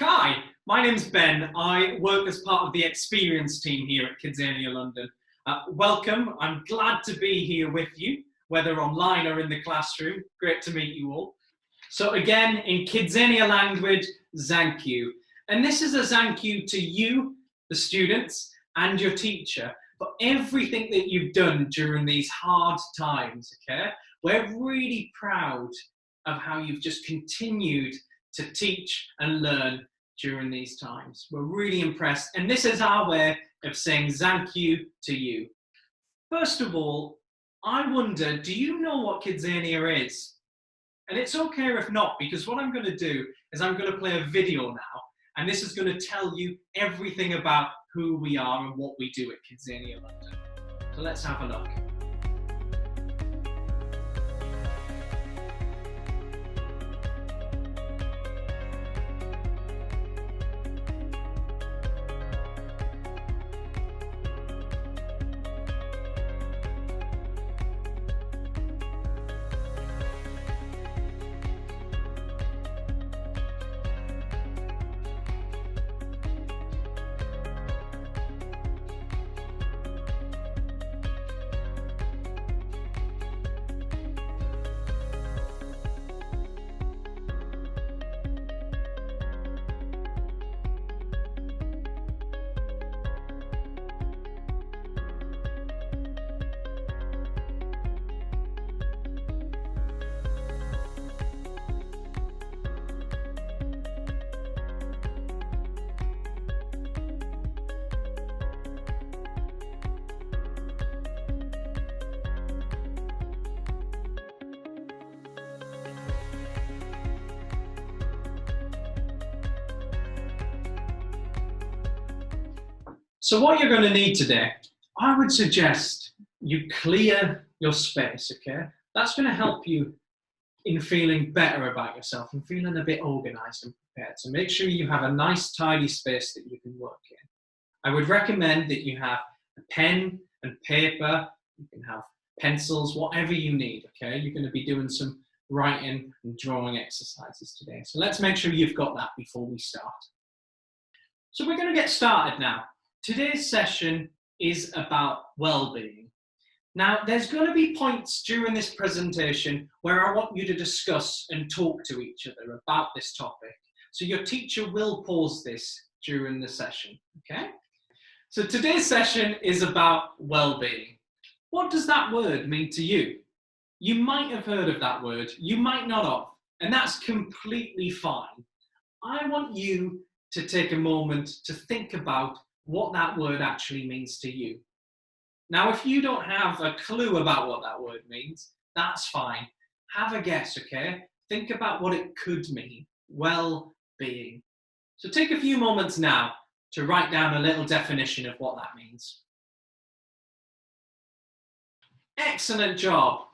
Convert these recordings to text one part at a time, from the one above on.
Hi, my name's Ben. I work as part of the experience team here at KidZania London. Welcome, I'm glad to be here with you, whether online or in the classroom. Great to meet you all. So again, in KidZania language, ZanK. And this is a ZanK to you, the students, and your teacher, for everything that you've done during these hard times, okay? We're really proud of how you've just continued to teach and learn during these times. We're really impressed, and this is our way of saying ZanK to you. First of all, I wonder, do you know what KidZania is? And it's okay if not, because what I'm going to do is I'm going to play a video now, and this is going to tell you everything about who we are and what we do at KidZania London. So let's have a look. So what you're going to need today, I would suggest you clear your space, okay? That's going to help you in feeling better about yourself and feeling a bit organized and prepared. So make sure you have a nice tidy space that you can work in. I would recommend that you have a pen and paper, you can have pencils, whatever you need, okay? You're going to be doing some writing and drawing exercises today. So let's make sure you've got that before we start. So we're going to get started now. Today's session is about well-being. Now, there's going to be points during this presentation where I want you to discuss and talk to each other about this topic. So your teacher will pause this during the session, okay? So today's session is about well-being. What does that word mean to you? You might have heard of that word, you might not have, and that's completely fine. I want you to take a moment to think about what that word actually means to you. Now, if you don't have a clue about what that word means, that's fine. Have a guess, okay? Think about what it could mean, well-being. So take a few moments now to write down a little definition of what that means. Excellent job.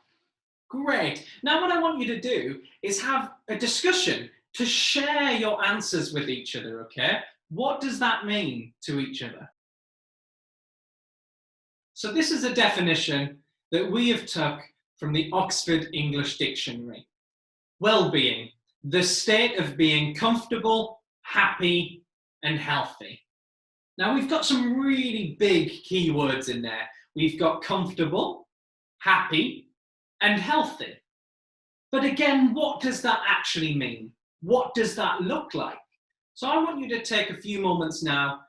Great. Now what I want you to do is have a discussion to share your answers with each other, okay? What does that mean to each other? So this is a definition that we have took from the Oxford English Dictionary. Well-being, the state of being comfortable, happy, and healthy. Now we've got some really big keywords in there. We've got comfortable, happy, and healthy. But again, what does that actually mean? What does that look like? So I want you to take a few moments now,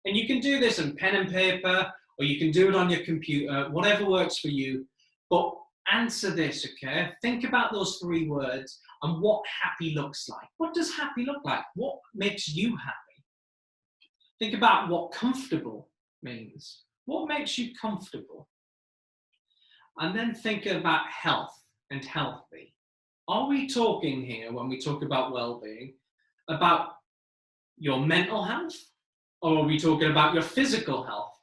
and you can do this on pen and paper, or you can do it on your computer, whatever works for you, but answer this, okay? Think about those three words and what happy looks like. What does happy look like? What makes you happy? Think about what comfortable means. What makes you comfortable? And then think about health and healthy. Are we talking here, when we talk about well-being, about your mental health? Or are we talking about your physical health?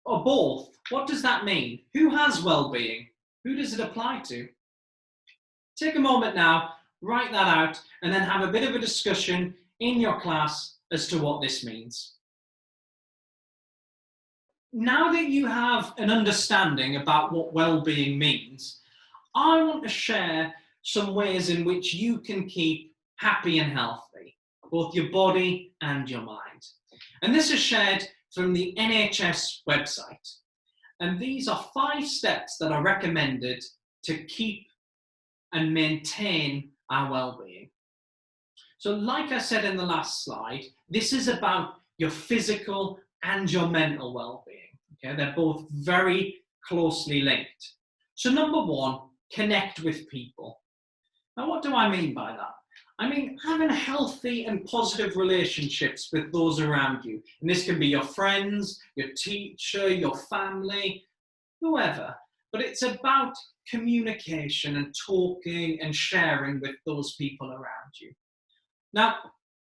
Or both? What does that mean? Who has well-being? Who does it apply to? Take a moment now, write that out, and then have a bit of a discussion in your class as to what this means. Now that you have an understanding about what well-being means, I want to share some ways in which you can keep happy and healthy. both your body and your mind. And this is shared from the NHS website. And these are 5 steps that are recommended to keep and maintain our well-being. So like I said in the last slide, this is about your physical and your mental well-being. Okay? They're both very closely linked. So number 1, connect with people. Now, what do I mean by that? I mean, having healthy and positive relationships with those around you. And this can be your friends, your teacher, your family, whoever. But it's about communication and talking and sharing with those people around you. Now,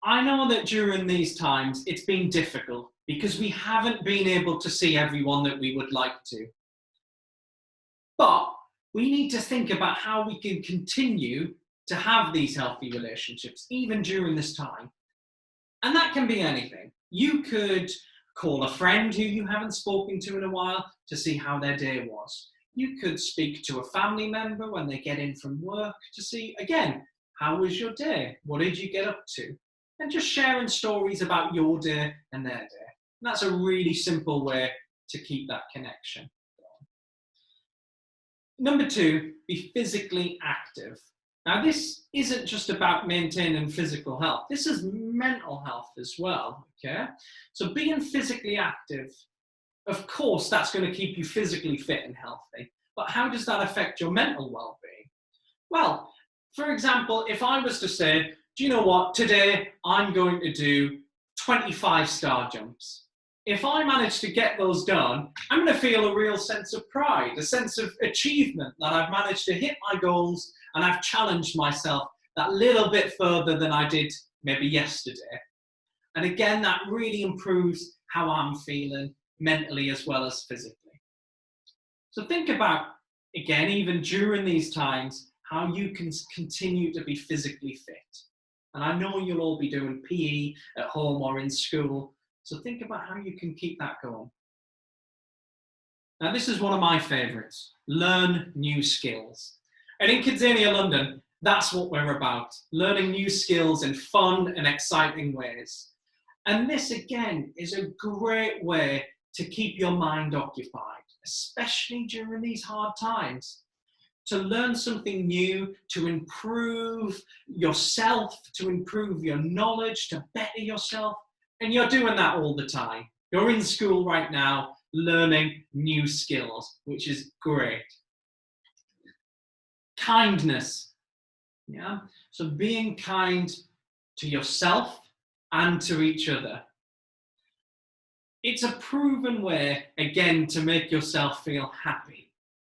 I know that during these times, it's been difficult because we haven't been able to see everyone that we would like to. But we need to think about how we can continue to have these healthy relationships, even during this time. And that can be anything. You could call a friend who you haven't spoken to in a while to see how their day was. You could speak to a family member when they get in from work to see, again, how was your day? What did you get up to? And just sharing stories about your day and their day. And that's a really simple way to keep that connection. Number 2, be physically active. Now, this isn't just about maintaining physical health. This is mental health as well, okay? So being physically active, of course, that's going to keep you physically fit and healthy. But how does that affect your mental well-being? Well, for example, if I was to say, do you know what, today I'm going to do 25 star jumps. If I manage to get those done, I'm going to feel a real sense of pride, a sense of achievement that I've managed to hit my goals and I've challenged myself that little bit further than I did maybe yesterday. And again, that really improves how I'm feeling mentally as well as physically. So think about, again, even during these times, how you can continue to be physically fit. And I know you'll all be doing PE at home or in school. So think about how you can keep that going. Now, this is one of my favorites, learn new skills. And in KidZania London, that's what we're about, learning new skills in fun and exciting ways. And this, again, is a great way to keep your mind occupied, especially during these hard times. To learn something new, to improve yourself, to improve your knowledge, to better yourself. And you're doing that all the time. You're in school right now, learning new skills, which is great. Kindness. Yeah. So being kind to yourself and to each other. It's a proven way, again, to make yourself feel happy.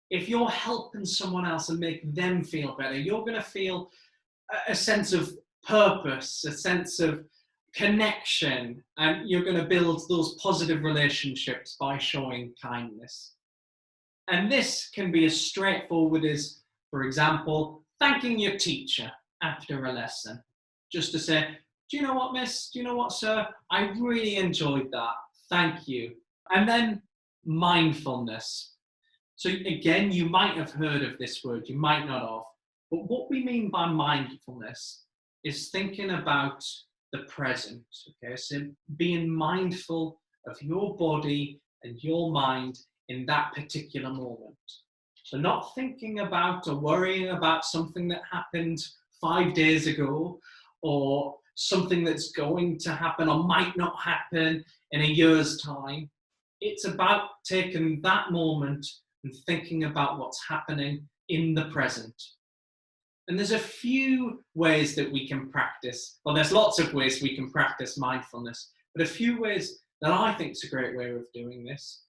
If you're helping someone else and make them feel better, you're going to feel a sense of purpose, a sense of connection, and you're going to build those positive relationships by showing kindness. And this can be as straightforward as, for example, thanking your teacher after a lesson. Just to say, do you know what, miss? Do you know what, sir? I really enjoyed that. Thank you. And then mindfulness. So again, you might have heard of this word, you might not have. But what we mean by mindfulness is thinking about the present, okay? So being mindful of your body and your mind in that particular moment. So not thinking about or worrying about something that happened 5 days ago or something that's going to happen or might not happen in a year's time. It's about taking that moment and thinking about what's happening in the present. And there's a few ways that we can practice, well, there's lots of ways we can practice mindfulness, but a few ways that I think is a great way of doing this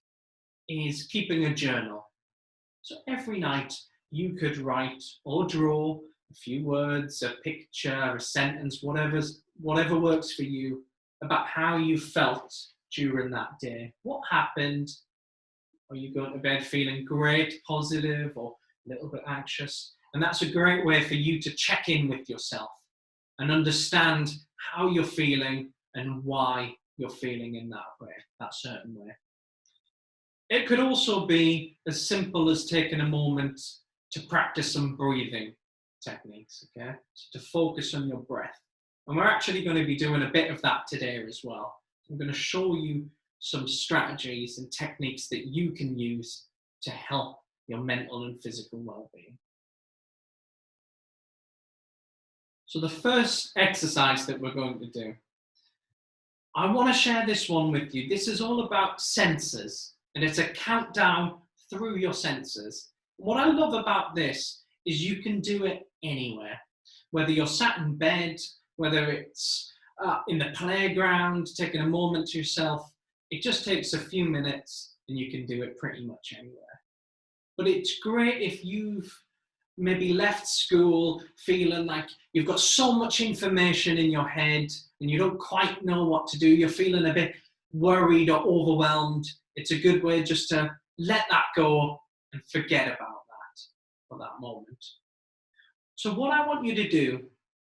is keeping a journal. So every night you could write or draw a few words, a picture, a sentence, whatever works for you, about how you felt during that day. What happened? Are you going to bed feeling great, positive, or a little bit anxious? And that's a great way for you to check in with yourself and understand how you're feeling and why you're feeling in that way, that certain way. It could also be as simple as taking a moment to practice some breathing techniques, okay? So to focus on your breath. And we're actually going to be doing a bit of that today as well. I'm going to show you some strategies and techniques that you can use to help your mental and physical well-being. So the first exercise that we're going to do, I want to share this one with you. This is all about senses, and it's a countdown through your senses. What I love about this is you can do it anywhere, whether you're sat in bed, whether it's in the playground, taking a moment to yourself. It just takes a few minutes and you can do it pretty much anywhere. But it's great if you've maybe left school feeling like you've got so much information in your head and you don't quite know what to do. You're feeling a bit worried or overwhelmed. It's a good way just to let that go and forget about that for that moment. So what I want you to do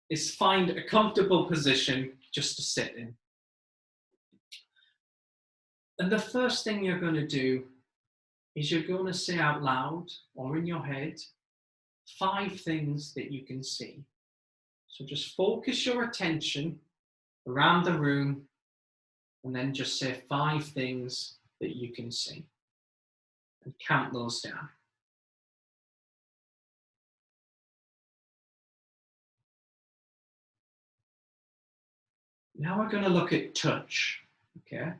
is find a comfortable position just to sit in. And the first thing you're going to do is you're going to say out loud or in your head 5 things that you can see. So just focus your attention around the room and then just say 5 things that you can see and count those down. Now we're going to look at touch, okay?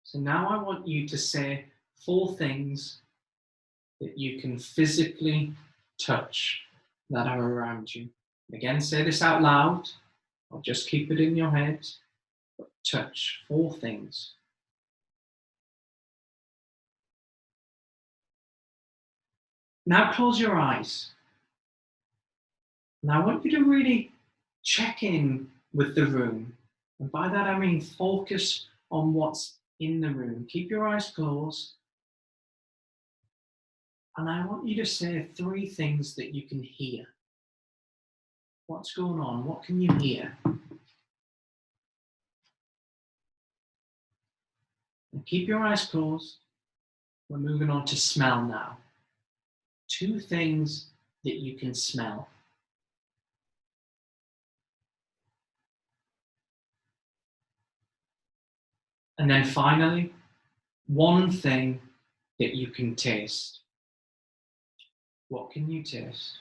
So now I want you to say 4 things that you can physically touch that are around you. Again, say this out loud, or just keep it in your head. But touch 4 things. Now close your eyes. Now I want you to really check in with the room. And by that I mean focus on what's in the room. Keep your eyes closed. And I want you to say 3 things that you can hear. What's going on? What can you hear? And keep your eyes closed. We're moving on to smell now. 2 things that you can smell. And then finally, 1 thing that you can taste. What can you taste?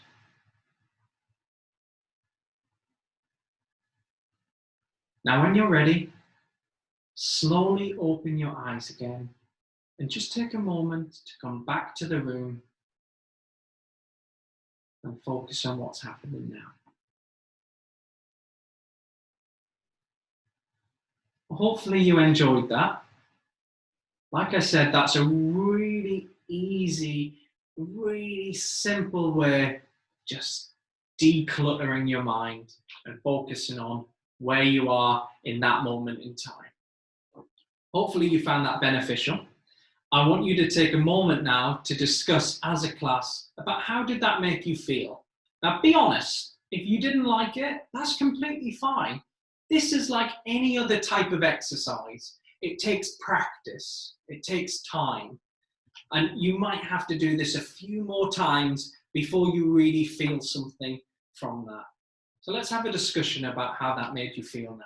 Now when you're ready, slowly open your eyes again and just take a moment to come back to the room and focus on what's happening now. Hopefully you enjoyed that. Like I said, that's a really easy, really simple way of just decluttering your mind and focusing on where you are in that moment in time. Hopefully you found that beneficial. I want you to take a moment now to discuss as a class about how did that make you feel. Now be honest, if you didn't like it, that's completely fine. This is like any other type of exercise. It takes practice, it takes time. And you might have to do this a few more times before you really feel something from that. So let's have a discussion about how that made you feel now.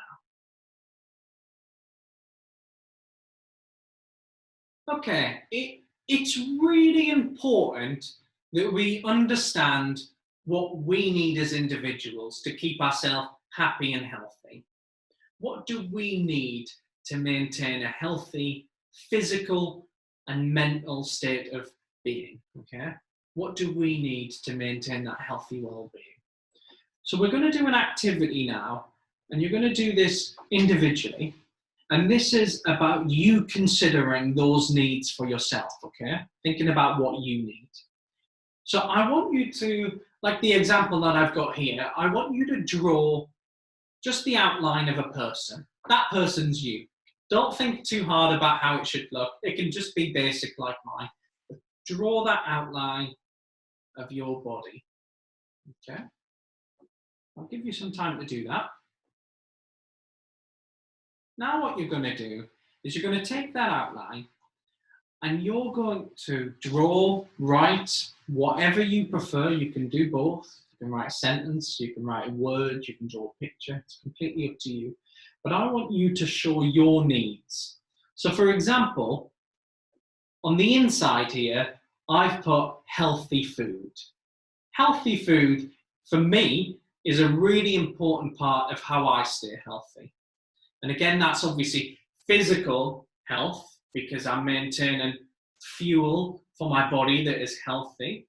Okay, it's really important that we understand what we need as individuals to keep ourselves happy and healthy. What do we need to maintain a healthy physical and mental state of being, okay? What do we need to maintain that healthy well-being? So we're going to do an activity now, and you're going to do this individually. And this is about you considering those needs for yourself, okay? Thinking about what you need. So I want you to, like the example that I've got here, I want you to draw just the outline of a person. That person's you. Don't think too hard about how it should look. It can just be basic like mine. But draw that outline of your body, okay? I'll give you some time to do that. Now what you're going to do is you're going to take that outline and you're going to draw, write, whatever you prefer. You can do both. can write a sentence, you can write a word, you can draw a picture. It's completely up to you. But I want you to show your needs. So for example, on the inside here, I've put healthy food. Healthy food, for me, is a really important part of how I stay healthy. And again, that's obviously physical health, because I'm maintaining fuel for my body that is healthy,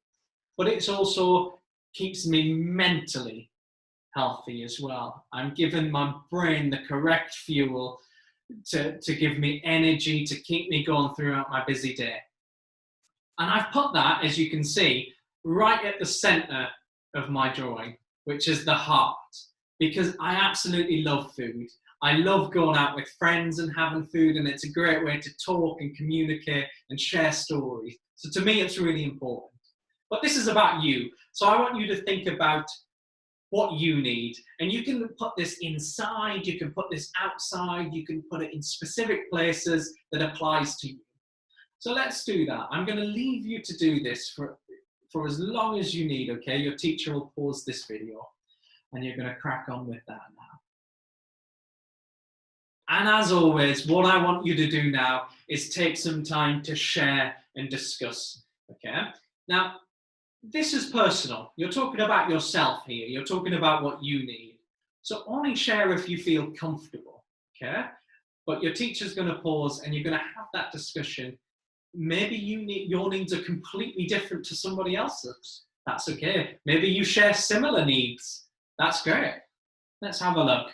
but it's also keeps me mentally healthy as well. I'm giving my brain the correct fuel to give me energy, to keep me going throughout my busy day. And I've put that, as you can see, right at the center of my drawing, which is the heart, because I absolutely love food. I love going out with friends and having food, and it's a great way to talk and communicate and share stories. So to me, it's really important. But this is about you. So I want you to think about what you need. And you can put this inside, you can put this outside, you can put it in specific places that applies to you. So let's do that. I'm going to leave you to do this for as long as you need, okay? Your teacher will pause this video and you're going to crack on with that now. And as always, what I want you to do now is take some time to share and discuss, okay? Now, this is personal. You're talking about yourself here. You're talking about what you need. So only share if you feel comfortable, okay? But your teacher's going to pause and you're going to have that discussion. Maybe your needs are completely different to somebody else's. That's okay. Maybe you share similar needs. That's great. Let's have a look.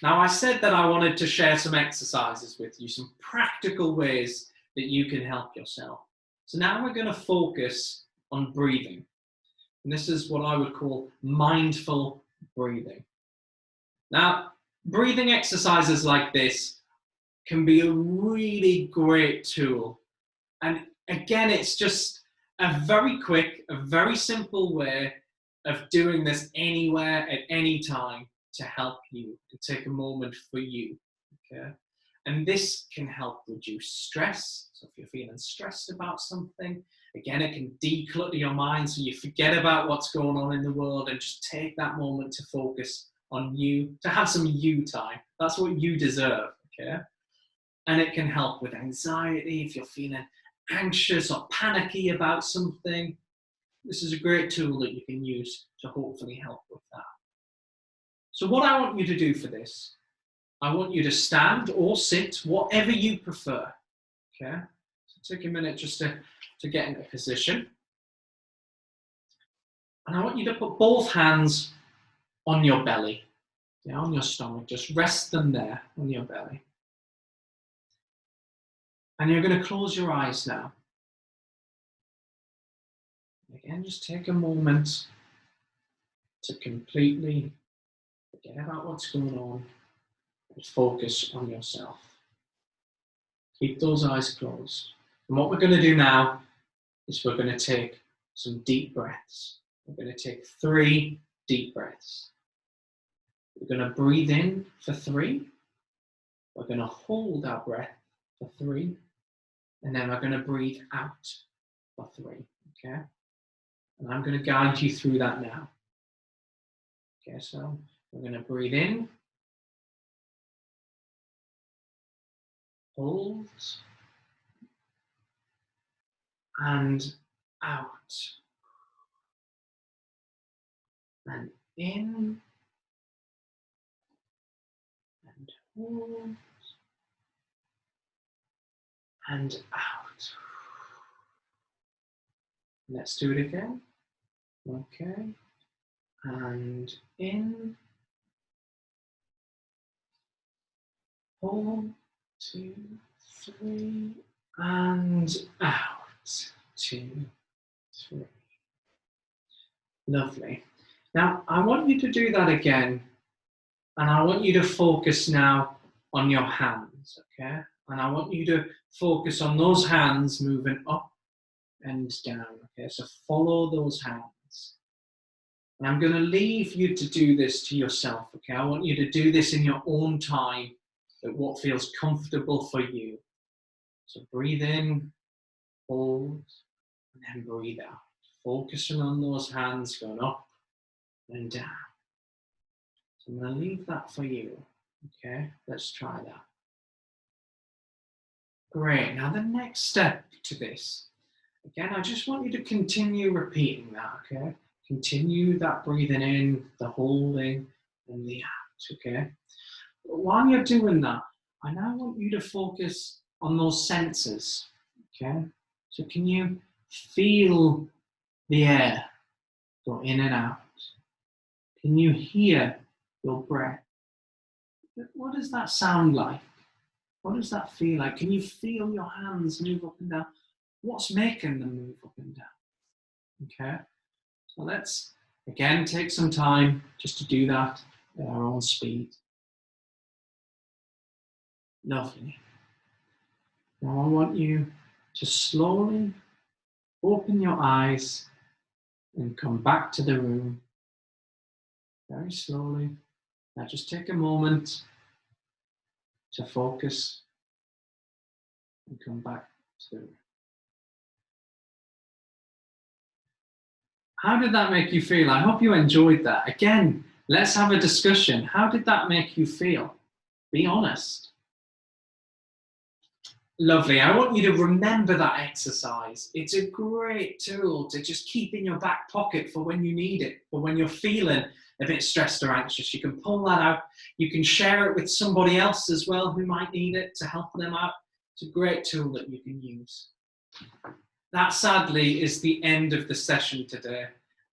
Now, I said that I wanted to share some exercises with you, some practical ways that you can help yourself. So now we're going to focus on breathing. And this is what I would call mindful breathing. Now, breathing exercises like this can be a really great tool. And again, it's just a very quick, a very simple way of doing this anywhere at any time to help you, to take a moment for you, okay? And this can help reduce stress. So if you're feeling stressed about something, again, it can declutter your mind so you forget about what's going on in the world and just take that moment to focus on you, to have some you time. That's what you deserve, okay? And it can help with anxiety if you're feeling anxious or panicky about something. This is a great tool that you can use to hopefully help with that. So what I want you to do for this, I want you to stand or sit, whatever you prefer, okay? So take a minute just to get into position. And I want you to put both hands on your belly, yeah, on your stomach. Just rest them there on your belly. And you're going to close your eyes now. Again, just take a moment to completely forget about what's going on and focus on yourself. Keep those eyes closed. And what we're going to do now is we're going to take some deep breaths. We're going to take 3 deep breaths. We're going to breathe in for 3. We're going to hold our breath for 3. And then we're going to breathe out for 3, okay? And I'm going to guide you through that now. Okay, so we're going to breathe in, hold, and out. And in, and hold, and out. Let's do it again. Okay. And in, hold, 2, 3, and out, 2, 3. Lovely. Now, I want you to do that again, and I want you to focus now on your hands, okay? And I want you to focus on those hands moving up and down, okay? So follow those hands. And I'm going to leave you to do this to yourself, okay? I want you to do this in your own time, at what feels comfortable for you. So breathe in, hold, and then breathe out. Focusing on those hands going up and down. So I'm going to leave that for you. Okay, let's try that. Great. Now the next step to this, again, I just want you to continue repeating that, okay? Continue that breathing in, the holding, and the out, okay? But while you're doing that, I now want you to focus on those senses, okay? So can you feel the air go in and out? Can you hear your breath? What does that sound like? What does that feel like? Can you feel your hands move up and down? What's making them move up and down? Okay, so let's again take some time just to do that at our own speed. Lovely. Now I want you to slowly open your eyes and come back to the room. Very slowly. Now just take a moment to focus and come back to the room. How did that make you feel? I hope you enjoyed that. Again, let's have a discussion. How did that make you feel? Be honest. Lovely. I want you to remember that exercise. It's a great tool to just keep in your back pocket for when you need it, or when you're feeling a bit stressed or anxious. You can pull that out. You can share it with somebody else as well who might need it to help them out. It's a great tool that you can use. That sadly is the end of the session today.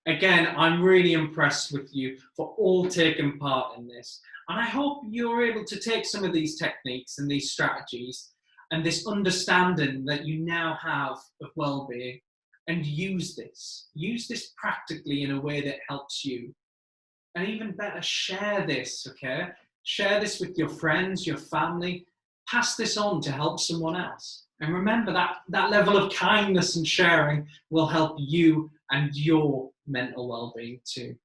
Again, I'm really impressed with you for all taking part in this. And I hope you're able to take some of these techniques and these strategies and this understanding that you now have of well-being and use this. Use this practically in a way that helps you. And even better, share this, okay? Share this with your friends, your family. Pass this on to help someone else. And remember that level of kindness and sharing will help you and your mental well-being too.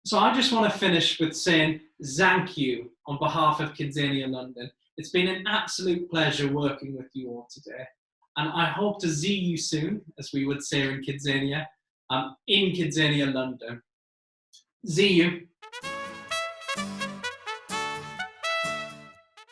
So I just want to finish with saying thank you on behalf of KidZania London. It's been an absolute pleasure working with you all today. And I hope to see you soon, as we would say in KidZania London. See you.